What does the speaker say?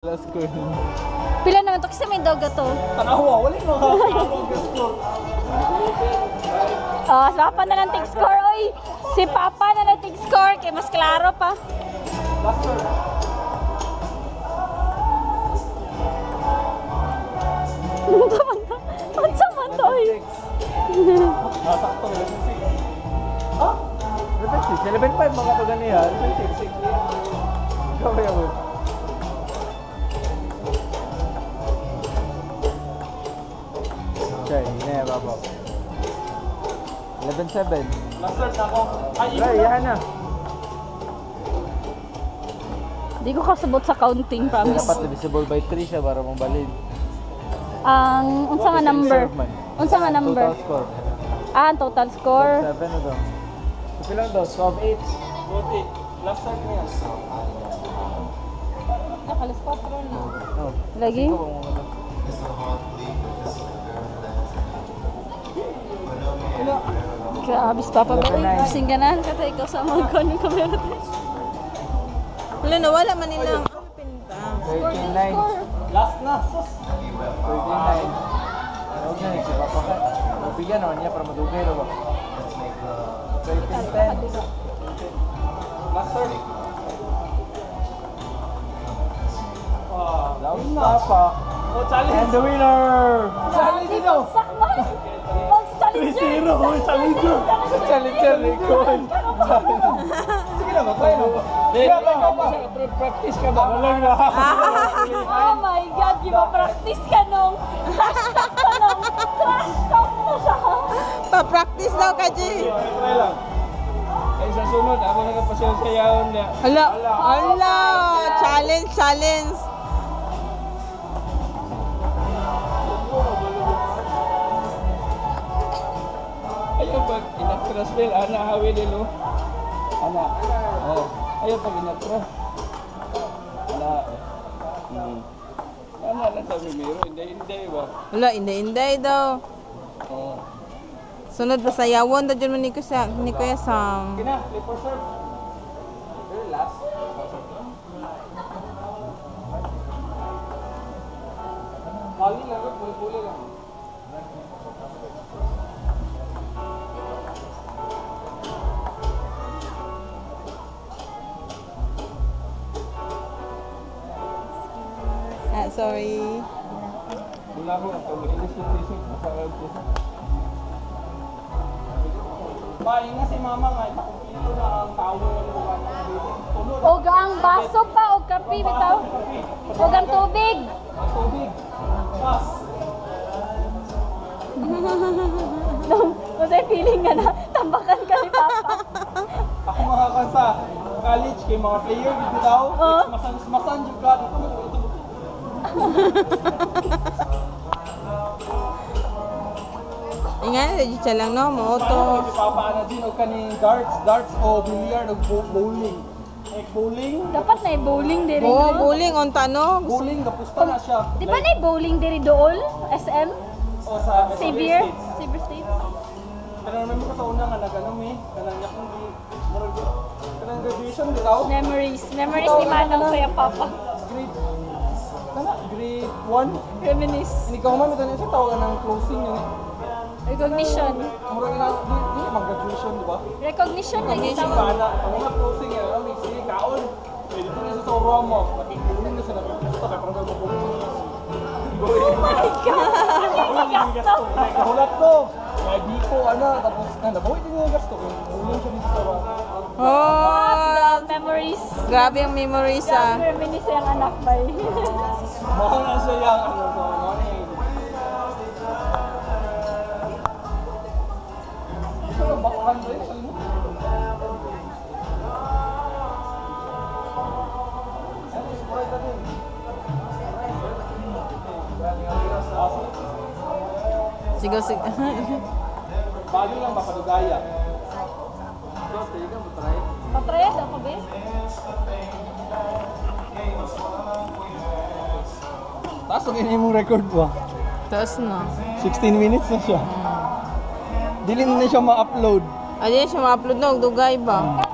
Last score. Pila naman to kasi may dog to. Tanawa, wala mo ka score. Oh, si Papa na lang take score. Oy, si Papa na lang take score kay mas klaro pa. Last score. Unsa man to? Sakto 11-6. Ah? 11-6. 11-5 mga paganihan. 11-6. Kaway ako. Okay, ini ya Bapak. 11-7. Last start ako. Ay, yan na. Di ko kasabot sa counting, promise. Dapat divisible by 3 siya para mabalin. Ang unsa nga number? Unsa nga number? Total score. Ah, total score. 7 na daw. Ito lang daw, 12-8. 12-8. Last start mo yan. Nakalas 4 na. Oh. Lagi? Grabe, si Papa ba? Kasing ganan ka tayo, ikaw sa mga konong kamera tayo. Wala na, wala man nilang pinta. 39. Last na, sus. 39. Huwag na, si Papa ka. Mabigyan naman niya para madugay na ba? 13-10. Last start. Last Papa. Oh, challenge. And the winner! Challenge ito! Mag-challenger! 3-0! Challenger! Challenger, Nicole! Sige na, matry mo. Practice ka ba? Walang na. Oh my God, di ba practice ka nung trash talk ka nung trash talk mo siya. Pa-practice daw ka, G. Try lang. Ay, sa sunod, ako nagpasyon sa yaon niya. Hala, hala. Challenge, challenge. Ayaw pag inatras din, ana hawi din o. Ana. Oh. Ayaw pag inatras. Ana. Ana lang sa mimiro, hindi ba? Wala, inday-inday daw. Oh. Sunod pa sa yawon daw dyan man ni Kuya Sam. Kina, play for serve. Very last. Mali lang, puli-puli lang. Ah, sorry. Wala ko, mag-ilis-ilis masarap ko. Bahay nga si mama nga, ito na ang tao ng buwan ng tulog. O ang baso pa, o kape, bitaw. O ang tubig. Tubig. Pas. Masay feeling nga na, tambakan ka ni Papa. Ako mga kansa, college kay mga player, dito daw. Masan juga. Ingan, legit siya lang, no? Moto. Si Papa na din, o kaning darts o billiard o bowling. Bowling? Dapat na bowling diri. Oo, bowling, on tano. Bowling, kapusta na siya. Di ba na bowling diri dool? SM? O sa Xavier? Xavier State? Pero naman ko sa una nga nag-ano eh. Kanang niya kung kanang graduation, di daw? Memories. Memories ni Manang saya Papa. Grade 1? Reminisce. Hindi ka man, ito niya siya tawagan ng closing yun eh. Recognition. Murag na, di mag-graduation, di ba? Recognition lagi Recognition sa ka na. Ang mga closing yan, ang sige, kaon. Pwede ko na sa Roma mo. Nakikulong na siya na pagkasta, kaya parang gagawin mo. Oh my God! Ang gasto! Kahulat ko! Kaya di ko, tapos nabuhay din yung gasto. Kulong siya dito sa Roma. Oh, Memories. grabe ang memories, ah. Reminisce yung anak ba eh. Mahal na siya yung ano ko. Gusto lang bakahan ba yun? Sabi mo? Sige, sige. Bago lang ba kadugaya? Sige ka, matry. Patrayas ako ba? Taas ang mong record ba? Taas na. 16 minutes na siya. Dili na siya ma-upload. Ayun siya ma-upload na, dugay ba?